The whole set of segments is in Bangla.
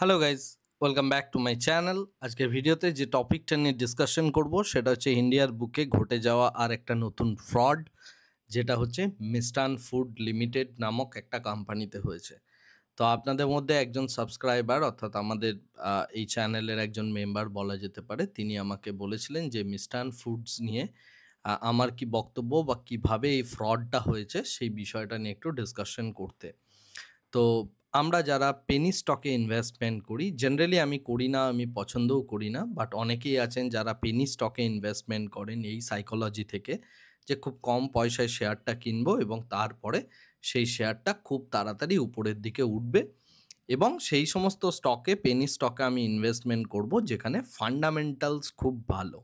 Hello guys, welcome back to my channel. আজকের ভিডিওতে যে টপিকটা নিয়ে ডিসকাশন করব সেটা হচ্ছে ইন্ডিয়ার বুকে ঘটে যাওয়া আর একটা নতুন ফ্রড, যেটা হচ্ছে মিস্টান ফুড লিমিটেড নামক একটা কোম্পানিতে হয়েছে। তো আপনাদের মধ্যে একজন সাবস্ক্রাইবার অর্থাৎ আমাদের এই চ্যানেলের একজন মেম্বার বলা যেতে পারে, তিনি আমাকে বলেছিলেন যে মিস্টান ফুডস নিয়ে আমার কি বক্তব্য বা কিভাবে এই ফ্রডটা হয়েছে সেই বিষয়টা নিয়ে একটু ডিসকাশন করতে। তো আমরা যারা পেনি স্টকে ইনভেস্টমেন্ট করি, জেনারেলি আমি করি না, আমি পছন্দও করি না, বাট অনেকেই আছেন যারা পেনি স্টকে ইনভেস্টমেন্ট করেন এই সাইকোলজি থেকে যে খুব কম পয়সায় শেয়ারটা কিনবো এবং তারপরে সেই শেয়ারটা খুব তাড়াতাড়ি উপরের দিকে উঠবে, এবং সেই সমস্ত স্টকে পেনি স্টকে আমি ইনভেস্টমেন্ট করব যেখানে ফান্ডামেন্টালস খুব ভালো।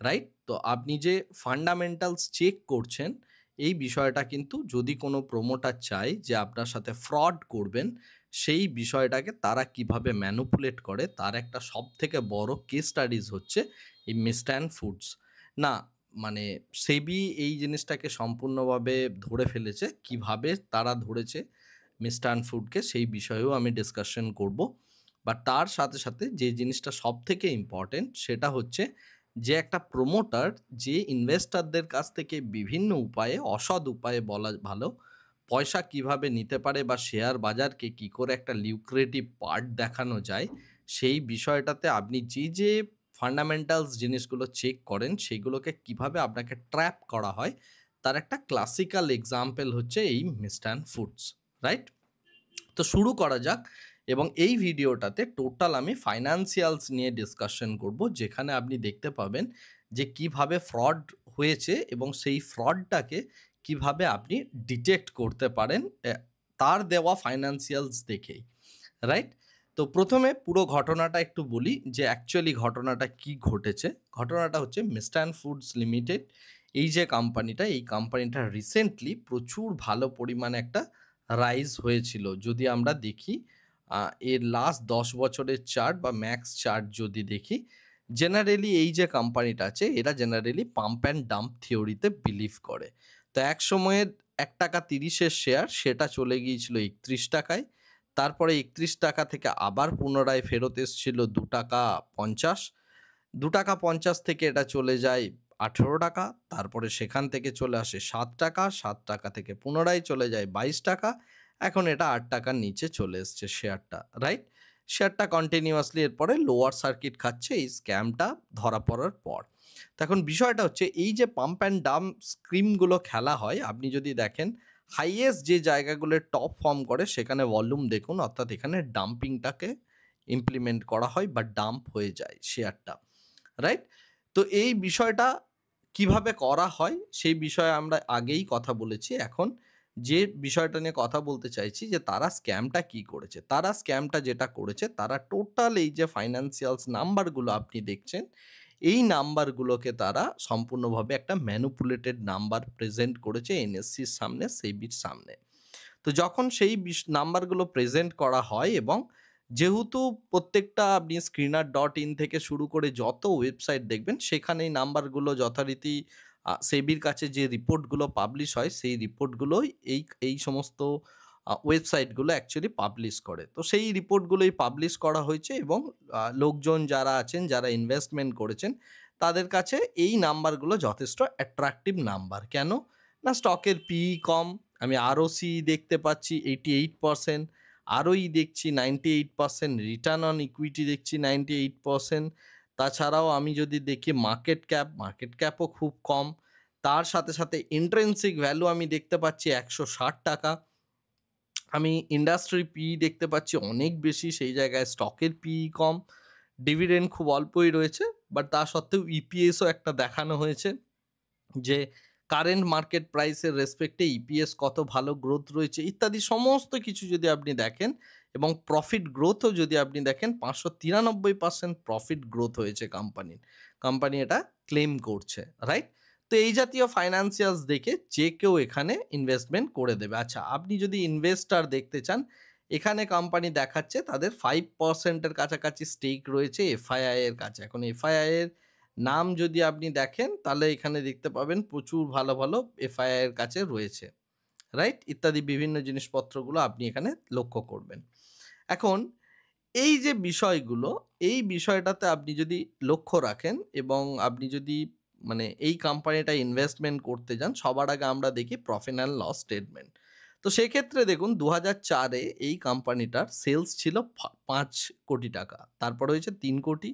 রাইট? তো আপনি যে ফান্ডামেন্টালস চেক করছেন, এই বিষয়টা কিন্তু যদি কোনো প্রমোটার চায় যে আপনার সাথে ফ্রড করবেন, সেই বিষয়টাকে তারা কিভাবে ম্যানিপুলেট করে তার একটা সবথেকে বড় কেস স্টাডিজ হচ্ছে এই মিস্টান ফুডস। না, মানে সেবি এই জিনিসটাকে সম্পূর্ণভাবে ধরে ফেলেছে। কিভাবে তারা ধরেছে মিস্টান ফুডকে সেই বিষয়েও আমি ডিসকাশন করব। বাট তার সাথে সাথে যে জিনিসটা সবথেকে ইম্পর্টেন্ট সেটা হচ্ছে যে একটা প্রমোটার যে ইনভেস্টরদের কাছ থেকে বিভিন্ন উপায়ে, অসৎ উপায়ে বলা ভালো, পয়সা কিভাবে নিতে পারে বা শেয়ার বাজারকে কি করে একটা লিউক্রেটিভ পার্ট দেখানো যায়, সেই বিষয়টাতে আপনি যে ফান্ডামেন্টালস জিনিসগুলো চেক করেন সেগুলোকে কিভাবে আপনাকে ট্র্যাপ করা হয় তার একটা ক্লাসিক্যাল এক্সাম্পল হচ্ছে এই মিস্টান ফুডস। রাইট? তো শুরু করা যাক, এবং এই ভিডিওটাতে টোটাল আমি ফাইন্যান্সিয়ালস নিয়ে ডিসকাশন করব, যেখানে আপনি দেখতে পাবেন যে কিভাবে ফ্রড হয়েছে এবং সেই ফ্রডটাকে কিভাবে আপনি ডিটেক্ট করতে পারেন তার দেওয়া ফাইন্যান্সিয়ালস দেখেই। রাইট? তো প্রথমে পুরো ঘটনাটা একটু বলি যে অ্যাকচুয়ালি ঘটনাটা কি ঘটেছে। ঘটনাটা হচ্ছে মিস্টান ফুডস লিমিটেড, এই যে কোম্পানিটা, এই কোম্পানিটা রিসেন্টলি প্রচুর ভালো পরিমাণে একটা রাইজ হয়েছিল। যদি আমরা দেখি এর লাস্ট ১০ বছরের চার্ট বা ম্যাক্স চার্ট যদি দেখি, জেনারেলি এই যে কোম্পানিটা আছে এরা জেনারেলি পাম্প অ্যান্ড ডাম্প থিওরিতে বিলিভ করে। তো একসময়ের ৳১.৩০ এর শেয়ার সেটা চলে গিয়েছিল ৳৩১ য়। তারপরে ৳৩১ থেকে আবার পুনরায় ফেরত এসছিল ৳২.৫০। ৳২.৫০ থেকে এটা চলে যায় ৳১৮। তারপরে সেখান থেকে চলে আসে ৳৭, ৳৭ থেকে পুনরায় চলে যায় ৳২২। এখন এটা ৳৮ র নিচে চলে এসছে শেয়ারটা। রাইট? শেয়ারটা কন্টিনিউয়াসলি এরপরে লোয়ার সার্কিট খাচ্ছে এই স্ক্যামটা ধরা পড়ার পর। তো এখন বিষয়টা হচ্ছে এই যে পাম্প অ্যান্ড ডাম্প স্কিমগুলো খেলা হয়, আপনি যদি দেখেন হাইয়েস্ট যে জায়গাগুলো টপ ফর্ম করে সেখানে ভলিউম দেখুন, অর্থাৎ এখানে ডাম্পিংটাকে ইমপ্লিমেন্ট করা হয় বা ডাম্প হয়ে যায় শেয়ারটা। রাইট? তো এই বিষয়টা কিভাবে করা হয় সেই বিষয়ে আমরা আগেই কথা বলেছি। এখন যে বিষয়টা নিয়ে কথা বলতে চাইছি যে তারা স্ক্যামটা কি করেছে? তারা স্ক্যামটা যেটা করেছে, তারা টোটাল এই যে ফাইন্যান্সিয়ালস নাম্বারগুলো আপনি দেখছেন, এই নাম্বারগুলোকে তারা সম্পূর্ণভাবে একটা ম্যানিপুলেটেড নাম্বার প্রেজেন্ট করেছে এনএসসির সামনে, সেবির সামনে। তো যখন সেই নাম্বারগুলো প্রেজেন্ট করা হয়, এবং যেহেতু প্রত্যেকটা আপনি স্ক্রিনার ডট ইন থেকে শুরু করে যত ওয়েবসাইট দেখবেন সেখানে এই নাম্বারগুলো যথারীতি সেবির কাছে যে রিপোর্টগুলো পাবলিশ হয় সেই রিপোর্টগুলোই এই সমস্ত ওয়েবসাইটগুলো অ্যাকচুয়ালি পাবলিশ করে। তো সেই রিপোর্টগুলোই পাবলিশ করা হয়েছে, এবং লোকজন যারা আছেন, যারা ইনভেস্টমেন্ট করেছেন, তাদের কাছে এই নাম্বারগুলো যথেষ্ট অ্যাট্রাকটিভ নাম্বার। কেন? না, স্টকের পিই কম, আমি আরওসি দেখতে পাচ্ছি 88%, আরওই দেখছি 98%, রিটার্ন অন ইকুইটি দেখছি 98%। তাছাড়াও আমি যদি দেখি মার্কেট ক্যাপও খুব কম। তার সাথে সাথে ইন্ট্রিনসিক ভ্যালু আমি দেখতে পাচ্ছি ৳১৬০। আমি ইন্ডাস্ট্রি পিই দেখতে পাচ্ছি অনেক বেশি, সেই জায়গায় স্টকের পিই কম। ডিভিডেন্ড খুব অল্পই রয়েছে, বাট তা সত্ত্বেও ইপিএসও একটা দেখানো হয়েছে যে কারেন্ট মার্কেট প্রাইসের রেসপেক্টে ইপিএস কত ভালো গ্রোথ রয়েছে ইত্যাদি সমস্ত কিছু যদি আপনি দেখেন, এবং প্রফিট গ্রোথও যদি আপনি দেখেন, ৫৯৩% প্রফিট গ্রোথ হয়েছে কোম্পানির। কোম্পানি এটা ক্লেম করছে। রাইট? তো এই জাতীয় ফাইন্যান্সিয়ালস দেখে যে কেউ এখানে ইনভেস্টমেন্ট করে দেবে। আচ্ছা, আপনি যদি ইনভেস্টর দেখতে চান, এখানে কোম্পানি দেখাচ্ছে তাদের 5% এর কাছাকাছি স্টেক রয়েছে এফআইআই এর কাছে। এখন এফআইআই এর নাম যদি আপনি দেখেন তাহলে এখানে দেখতে পাবেন প্রচুর ভালো, ভালো এফআইআই এর কাছে রয়েছে। রাইট? ইত্যাদি বিভিন্ন জিনিসপত্রগুলো আপনি এখানে লক্ষ্য করবেন। এখন এই যে বিষয়গুলো, এই বিষয়টাতে আপনি যদি লক্ষ্য রাখেন এবং আপনি যদি মানে এই কোম্পানিটা ইনভেস্টমেন্ট করতে যান, সবার আগে আমরা দেখি প্রফিট অ্যান্ড লস স্টেটমেন্ট। তো সেক্ষেত্রে দেখুন ২০০৪ এ এই কোম্পানিটার সেলস ছিল ৫ কোটি টাকা। তারপরে হয়েছে ৩ কোটি,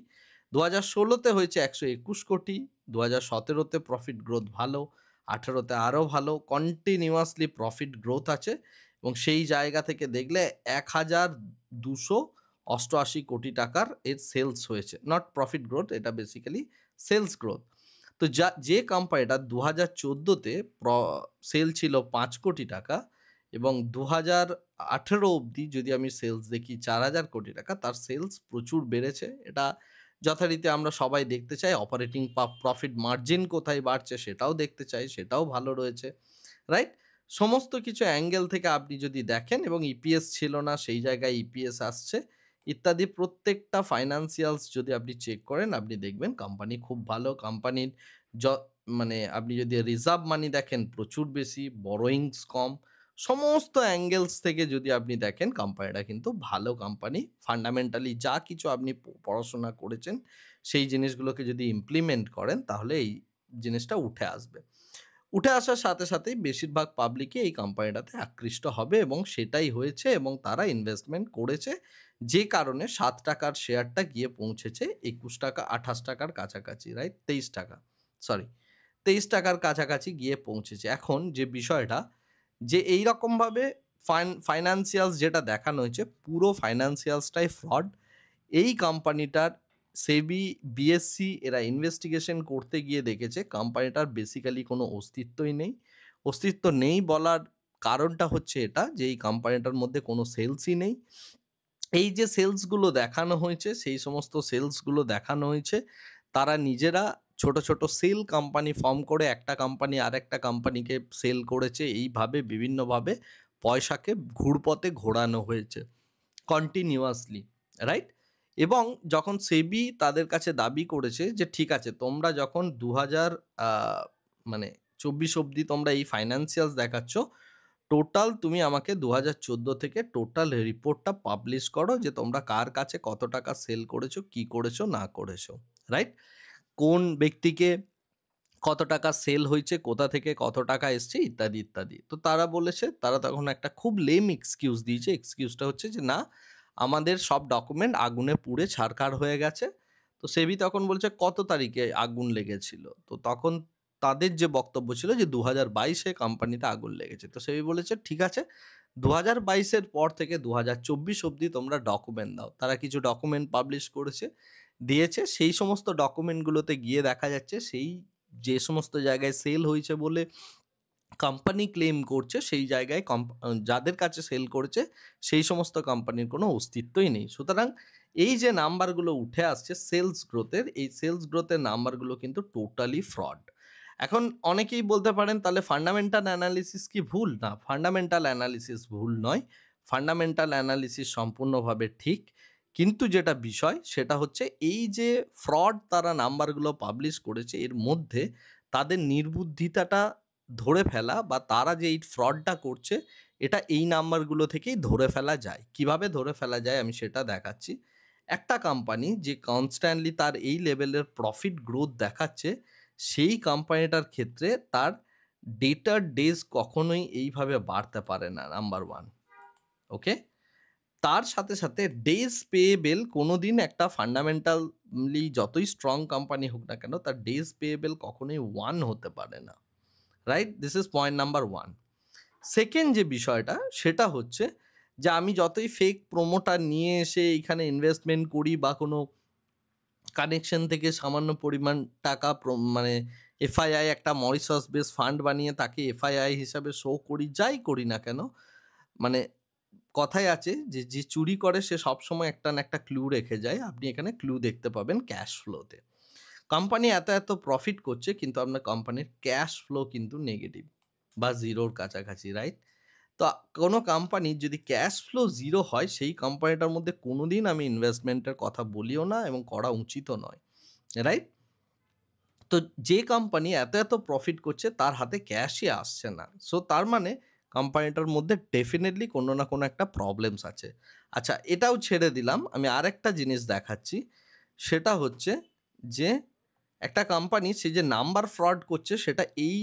২০১৬ তে হয়েছে ১২১ কোটি, ২০১৭ তে প্রফিট গ্রোথ ভালো, ১৮ তে আরও ভালো, কন্টিনিউয়াসলি প্রফিট গ্রোথ আছে এবং সেই জায়গা থেকে দেখলে ১,২৮৮ কোটি টাকার এর সেলস হয়েছে। নট প্রফিট গ্রোথ, এটা বেসিক্যালি সেলস গ্রোথ। তো যে কোম্পানিটা ২০১৪ তে সেল ছিল ৫ কোটি টাকা এবং ২০১৮ অবধি যদি আমি সেলস দেখি ৪,০০০ কোটি টাকা, তার সেলস প্রচুর বেড়েছে। এটা যথারীতি আমরা সবাই দেখতে চাই। অপারেটিং প্রফিট মার্জিন কোথায় বাড়ছে সেটাও দেখতে চাই, সেটাও ভালো রয়েছে, রাইট? সমস্ত কিছু অ্যাঙ্গেল থেকে আপনি যদি দেখেন এবং ইপিএস ছিল না, সেই জায়গায় ইপিএস আসছে ইত্যাদি প্রত্যেকটা ফাইন্যান্সিয়ালস যদি আপনি চেক করেন, আপনি দেখবেন কোম্পানি খুব ভালো। কোম্পানির য মানে আপনি যদি রিজার্ভ মানি দেখেন প্রচুর বেশি, বরোয়িংস কম। সমস্ত অ্যাঙ্গেলস থেকে যদি আপনি দেখেন কোম্পানিটা কিন্তু ভালো কোম্পানি। ফান্ডামেন্টালি যা কিছু আপনি পড়াশোনা করেছেন সেই জিনিসগুলোকে যদি ইমপ্লিমেন্ট করেন তাহলে এই জিনিসটা উঠে আসবে। উঠে আসার সাথে সাথেই বেশিরভাগ পাবলিকই এই কোম্পানিটাতে আকৃষ্ট হবে এবং সেটাই হয়েছে এবং তারা ইনভেস্টমেন্ট করেছে। যে কারণে ৳৭ র শেয়ারটা গিয়ে পৌঁছেছে ৳২১, ৳২৮ কাছাকাছি, রাইট? ৳২৩, সরি, ৳২৩ কাছাকাছি গিয়ে পৌঁছেছে। এখন যে বিষয়টা যে এইরকমভাবে ফাইন্যান্সিয়ালস যেটা দেখানো হয়েছে, পুরো ফাইন্যান্সিয়ালসটাই ফ্রড। এই কোম্পানিটার সেবি, বিএসসি এরা ইনভেস্টিগেশন করতে গিয়ে দেখেছে কোম্পানিটার বেসিক্যালি কোনো অস্তিত্বই নেই। অস্তিত্ব নেই বলার কারণটা হচ্ছে এটা যে এই কোম্পানিটার মধ্যে কোনো সেলসই নেই। এই যে সেলসগুলো দেখানো হয়েছে, সেই সমস্ত সেলসগুলো দেখানো হয়েছে, তারা নিজেরা ছোট, ছোট সেল কোম্পানি ফর্ম করে একটা কোম্পানি আরেকটা কোম্পানিকে সেল করেছে। এইভাবে বিভিন্নভাবে পয়সাকে ঘুরপথে ঘোরানো হয়েছে কন্টিনিউয়াসলি, রাইট? এবং যখন সেবি তাদের কাছে দাবি করেছে যে ঠিক আছে তোমরা যখন ২০০০ আ মানে ২৪ অবধি তোমরা এই ফাইন্যান্সিয়ালস দেখাচ্ছ, টোটাল তুমি আমাকে ২০১৪ থেকে টোটাল রিপোর্টটা পাবলিশ করো যে তোমরা কার কাছে কত টাকা সেল করেছো, কি করেছো না করেছো, রাইট? কোন ব্যক্তিকে কত টাকা সেল হইছে, কোথা থেকে কত টাকা এসছে ইত্যাদি, ইত্যাদি। তো তারা বলেছে, তারা তখন একটা খুব লেম এক্সকিউজ দিয়েছে। এক্সকিউজটা হচ্ছে যে, "না, আমাদের সব ডকুমেন্ট আগুনে পুড়ে ছারখার হয়ে গেছে।" তো সেবি তখন বলছে, "কত তারিখে আগুন লেগেছিল?" তো তখন তাদের যে বক্তব্য ছিল যে, "২০২২ এ কোম্পানিতে আগুন লেগেছে।" তো সেবি বলেছে, "ঠিক আছে, ২০২২ এর পর থেকে ২০২৪ অবধি তোমরা ডকুমেন্ট দাও।" তারা কিছু ডকুমেন্ট পাবলিশ করেছে, দিয়েছে। সেই সমস্ত ডকুমেন্টগুলোতে গিয়ে দেখা যাচ্ছে সেই যে সমস্ত জায়গায় সেল হয়েছে বলে কোম্পানি ক্লেম করছে সেই জায়গায় যাদের কাছে সেল করেছে সেই সমস্ত কোম্পানির কোনো অস্তিত্বই নেই। সুতরাং এই যে নাম্বারগুলো উঠে আসছে সেলস গ্রোথের, এই সেলস গ্রোথের নাম্বারগুলো কিন্তু টোটালি ফ্রড। এখন অনেকেই বলতে পারেন তাহলে ফান্ডামেন্টাল অ্যানালিসিস কি ভুল? না, ফান্ডামেন্টাল অ্যানালিসিস ভুল নয়। ফান্ডামেন্টাল অ্যানালিসিস সম্পূর্ণভাবে ঠিক। কিন্তু যেটা বিষয় সেটা হচ্ছে এই যে ফ্রড তারা নাম্বারগুলো পাবলিশ করেছে এর মধ্যে তাদের নির্বুদ্ধিতাটা ধরে ফেলা বা তারা যে এই ফ্রডটা করছে এটা এই নাম্বারগুলো থেকেই ধরে ফেলা যায়। কিভাবে ধরে ফেলা যায় আমি সেটা দেখাচ্ছি। একটা কোম্পানি যে কনস্ট্যান্টলি তার এই লেভেলের প্রফিট গ্রোথ দেখাচ্ছে, সেই কোম্পানিটার ক্ষেত্রে তার ডেটার ডেজ কখনোই এইভাবে বাড়তে পারে না, নাম্বার 1, ওকে? তার সাথে, সাথে ডেজ পেয়েবল কোনোদিন একটা ফান্ডামেন্টালি যতই স্ট্রং কোম্পানি হোক না কেন, তার ডেজ পেয়েবল কখনোই 1 হতে পারে না। Right? This is point number 1। Second যে বিষয়টা সেটা হচ্ছে যে আমি যতই ফেক প্রমোটার নিয়ে এসে এইখানে ইনভেস্টমেন্ট করি বা কোনো কানেকশন থেকে সামান্য পরিমাণ টাকা মানে এফআইআই একটা মরিশাস বেস ফান্ড বানিয়ে তাকে এফআইআই হিসাবে শো করি, যাই করি না কেন, মানে কথায় আছে যে, যে চুরি করে সে সবসময় একটা না একটা ক্লু রেখে যায়। আপনি এখানে ক্লু দেখতে পাবেন ক্যাশ ফ্লোতে। কোম্পানি এত, এত প্রফিট করছে কিন্তু আপনার কোম্পানির ক্যাশ ফ্লো কিন্তু নেগেটিভ বা 0 র কাছাকাছি, রাইট? তো কোনো কোম্পানির যদি ক্যাশ ফ্লো 0 হয় সেই কোম্পানিটার মধ্যে কোনোদিন আমি ইনভেস্টমেন্টের কথা বলিও না এবং করা উচিতও নয়, রাইট? তো যে কোম্পানি এত, এত প্রফিট করছে তার হাতে ক্যাশই আসছে না। সো তার মানে কোম্পানিটার মধ্যে ডেফিনেটলি কোনো না কোনো একটা প্রবলেমস আছে। আচ্ছা, এটাও ছেড়ে দিলাম, আমি আরেকটা জিনিস দেখাচ্ছি। সেটা হচ্ছে যে একটা কোম্পানি সে যে নাম্বার ফ্রড করছে সেটা এই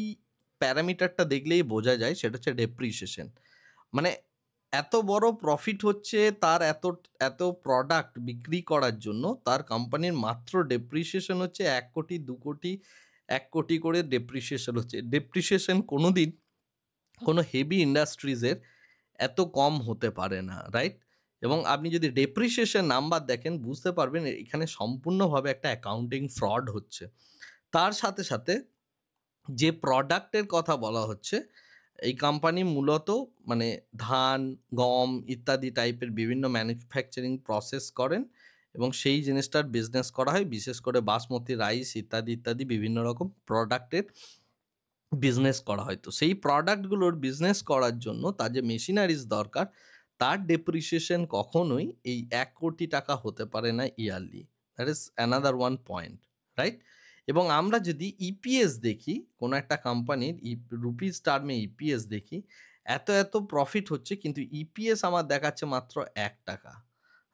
প্যারামিটারটা দেখলেই বোঝা যায়, সেটা হচ্ছে ডেপ্রিসিয়েশন। মানে এত বড় প্রফিট হচ্ছে তার, এত প্রোডাক্ট বিক্রি করার জন্য তার কোম্পানির মাত্র ডেপ্রিসিয়েশন হচ্ছে ১,০০,০০,০০০, ২,০০,০০,০০০, ১,০০,০০,০০০ করে ডেপ্রিসিয়েশন হচ্ছে। ডেপ্রিসিয়েশন কোনোদিন কোনো হেভি ইন্ডাস্ট্রিজের এত কম হতে পারে না, রাইট? এবং আপনি যদি ডেপ্রিসিয়েশন নাম্বার দেখেন বুঝতে পারবেন এখানে সম্পূর্ণভাবে একটা অ্যাকাউন্টিং ফ্রড হচ্ছে। তার সাথে, সাথে যে প্রোডাক্টের কথা বলা হচ্ছে, এই কোম্পানি মূলত মানে ধান, গম ইত্যাদি টাইপের বিভিন্ন ম্যানুফ্যাকচারিং প্রসেস করেন এবং সেই জিনিসটার বিজনেস করা হয়। বিশেষ করে বাসমতি রাইস ইত্যাদি, ইত্যাদি বিভিন্ন রকম প্রোডাক্টের বিজনেস করা হয়। তো সেই প্রোডাক্টগুলোর বিজনেস করার জন্য তার যে মেশিনারিজ দরকার, তার ডেপ্রিসিয়েশন কখনোই এই ৳১,০০,০০,০০০ হতে পারে না yearly. That is another one point, right? এবং আমরা যদি ইপিএস দেখি, কোনো একটা কোম্পানির রুপিস টার্মে ইপিএস দেখি, এত প্রফিট হচ্ছে কিন্তু ইপিএস আমার দেখাচ্ছে মাত্র ৳১,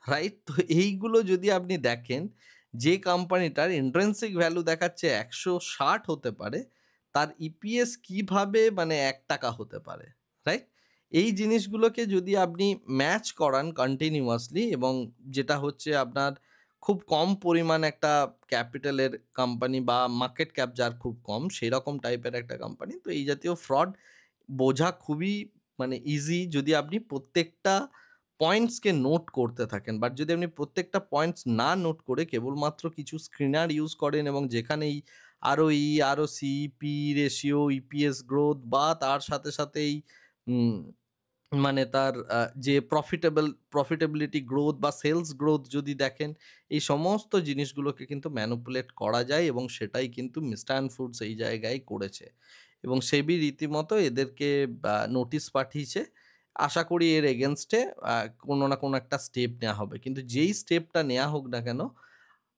রাইট? তো এইগুলো যদি আপনি দেখেন, যে কোম্পানিটার ইন্ট্রিনসিক ভ্যালু দেখাচ্ছে ১৬০ হতে পারে, তার ইপিএস কিভাবে মানে ৳১ হতে পারে, রাইট? এই জিনিসগুলোকে যদি আপনি ম্যাচ করান কন্টিনিউয়াসলি, এবং যেটা হচ্ছে আপনার খুব কম পরিমাণ একটা ক্যাপিটালের কোম্পানি বা মার্কেট ক্যাপ যার খুব কম, সেরকম টাইপের একটা কোম্পানি, তো এই জাতীয় ফ্রড বোঝা খুবই মানে ইজি যদি আপনি প্রত্যেকটা পয়েন্টসকে নোট করতে থাকেন। বাট যদি আপনি প্রত্যেকটা পয়েন্টস না নোট করে কেবলমাত্র কিছু স্ক্রিনার ইউজ করেন এবং যেখানেই ROE, ROC, P/E ratio, EPS growth বা তার সাথে সাথেই উম মানে তার যে প্রফিটেবিলিটি গ্রোথ বা সেলস গ্রোথ যদি দেখেন, এই সমস্ত জিনিসগুলোকে কিন্তু ম্যানিপুলেট করা যায় এবং সেটাই কিন্তু মিস্টার অ্যান্ড ফুডস এই জায়গায় করেছে। এবং সেবি রীতিমতো এদেরকে নোটিশ পাঠিয়েছে। আশা করি এর এগেইনস্টে কোনো না কোনো একটা স্টেপ নেয়া হবে। কিন্তু যেই স্টেপটা নেয়া হোক না কেন,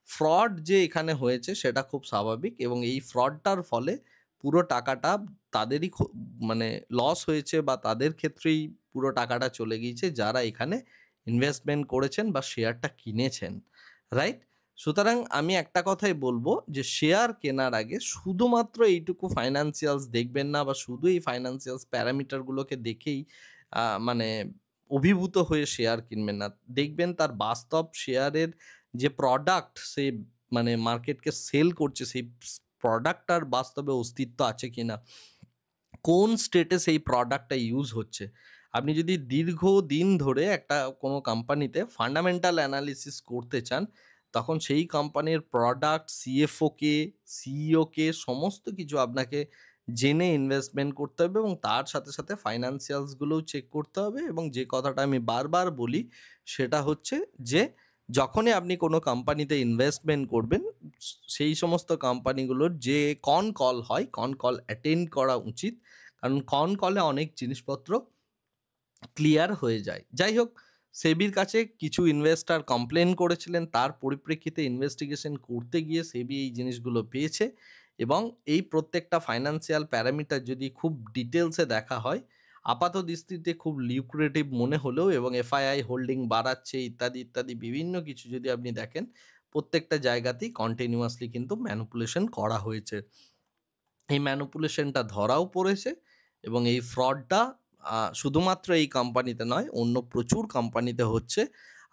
ফ্রড যে এখানে হয়েছে সেটা খুব স্বাভাবিক এবং এই ফ্রডটার ফলে পুরো টাকাটা তাদেরই মানে লস হয়েছে বা তাদের ক্ষেত্রেই পুরো টাকাটা চলে গিয়েছে যারা এখানে ইনভেস্টমেন্ট করেছেন বা শেয়ারটা কিনেছেন, রাইট? সুতরাং আমি একটা কথাই বলবো যে শেয়ার কেনার আগে শুধুমাত্র এইটুকু ফাইন্যান্সিয়ালস দেখবেন না বা শুধু এই ফাইন্যান্সিয়ালস প্যারামিটারগুলোকে দেখেই মানে অভিভূত হয়ে শেয়ার কিনবেন না। দেখবেন তার বাস্তব শেয়ারের যে প্রোডাক্ট সে মানে মার্কেটকে সেল করছে, সেই প্রোডাক্টটার বাস্তবে অস্তিত্ব আছে কিনা, কোন স্টেটে সেই প্রোডাক্টটা ইউজ হচ্ছে। আপনি যদি দীর্ঘদিন ধরে একটা কোনো কোম্পানিতে ফান্ডামেন্টাল অ্যানালিসিস করতে চান, তখন সেই কোম্পানির প্রোডাক্ট, সিএফওকে, সিইওকে সমস্ত কিছু আপনাকে জেনে ইনভেস্টমেন্ট করতে হবে এবং তার সাথে, সাথে ফাইন্যান্সিয়ালসগুলোও চেক করতে হবে এবং যে কথাটা আমি বারবার বলি সেটা হচ্ছে যে যখনই আপনি কোনো কোম্পানিতে ইনভেস্টমেন্ট করবেন, সেই সমস্ত কোম্পানিগুলোর যে কল হয়, কল অ্যাটেন্ড করা উচিত। কারণ কলে অনেক জিনিসপত্র ক্লিয়ার হয়ে যায়। যাই হোক, সেবির কাছে কিছু ইনভেস্টর কমপ্লেন করেছিলেন। তার পরিপ্রেক্ষিতে ইনভেস্টিগেশন করতে গিয়ে সেবি এই জিনিসগুলো পেয়েছে এবং এই প্রত্যেকটা ফাইন্যান্সিয়াল প্যারামিটার যদি খুব ডিটেলসে দেখা হয়, আপাত দৃষ্টিতে খুব লিউক্রেটিভ মনে হলেও এবং এফআইআই হোল্ডিং বাড়াচ্ছে ইত্যাদি, ইত্যাদি বিভিন্ন কিছু যদি আপনি দেখেন, প্রত্যেকটা জায়গাতেই কন্টিনিউয়াসলি কিন্তু ম্যানিপুলেশন করা হয়েছে। এই ম্যানিপুলেশনটা ধরাও পড়েছে এবং এই ফ্রডটা শুধুমাত্র এই কোম্পানিতে নয়, অন্য প্রচুর কোম্পানিতে হচ্ছে।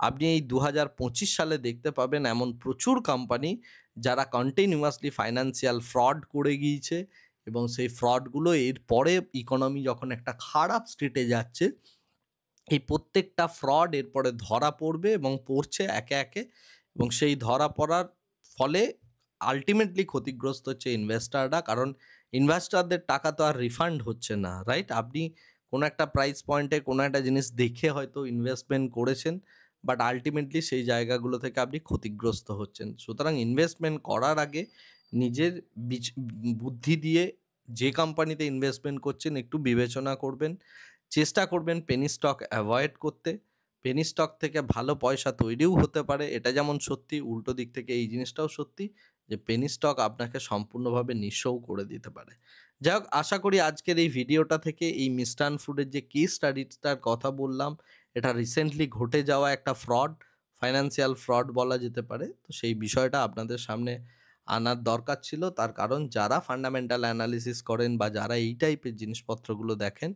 আপনি এই ২০২৫ সালে দেখতে পাবেন এমন প্রচুর কোম্পানি যারা কন্টিনিউয়াসলি ফাইন্যান্সিয়াল ফ্রড করে গিয়েছে এবং সেই ফ্রডগুলো এরপরে ইকোনমি যখন একটা খারাপ স্টেটে যাচ্ছে, এই প্রত্যেকটা ফ্রড এরপরে ধরা পড়বে এবং পড়ছে একে, একে, এবং সেই ধরা পড়ার ফলে আল্টিমেটলি ক্ষতিগ্রস্ত হচ্ছে ইনভেস্টররা। কারণ ইনভেস্টরদের টাকা তো আর রিফান্ড হচ্ছে না, রাইট? আপনি কোনো একটা প্রাইস পয়েন্টে কোনো একটা জিনিস দেখে হয়তো ইনভেস্টমেন্ট করেছেন, বাট আল্টিমেটলি সেই জায়গাগুলো থেকে আপনি ক্ষতিগ্রস্ত হচ্ছেন। সুতরাং ইনভেস্টমেন্ট করার আগে নিজের বুদ্ধি দিয়ে যে কোম্পানিতে ইনভেস্টমেন্ট করছেন একটু বিবেচনা করবেন। চেষ্টা করবেন পেনি স্টক অ্যাভয়েড করতে। পেনি স্টক থেকে ভালো পয়সা তৈরিও হতে পারে। এটা যেমন সত্যি, উল্টো দিক থেকে এই জিনিসটাও সত্যি যে পেনি স্টক আপনাকে সম্পূর্ণভাবে নিঃস্বও করে দিতে পারে। যাই হোক, আশা করি আজকের এই ভিডিওটা থেকে এই মিষ্টান ফুডের যে কেস স্টাডিটার কথা বললাম, এটা রিসেন্টলি ঘটে যাওয়া একটা ফ্রড, ফাইন্যান্সিয়াল ফ্রড বলা যেতে পারে। তো সেই বিষয়টা আপনাদের সামনে আনার দরকার ছিল। তার কারণ যারা ফান্ডামেন্টাল অ্যানালিসিস করেন বা যারা এই টাইপের জিনিসপত্রগুলো দেখেন,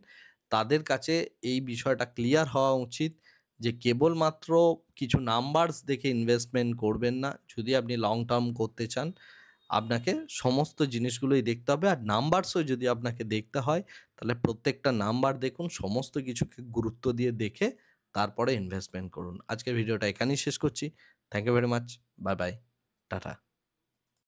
তাদের কাছে এই বিষয়টা ক্লিয়ার হওয়া উচিত যে কেবলমাত্র কিছু নাম্বারস দেখে ইনভেস্টমেন্ট করবেন না। যদি আপনি লং টার্ম করতে চান, আপনাকে সমস্ত জিনিসগুলোই দেখতে হবে। আর নাম্বারসও যদি আপনাকে দেখতে হয়, তাহলে প্রত্যেকটা নাম্বার দেখুন, সমস্ত কিছুকে গুরুত্ব দিয়ে দেখে তারপরে ইনভেস্টমেন্ট করুন। আজকের ভিডিওটা এখানেই শেষ করছি। Thank you very much. Bye bye. Tata.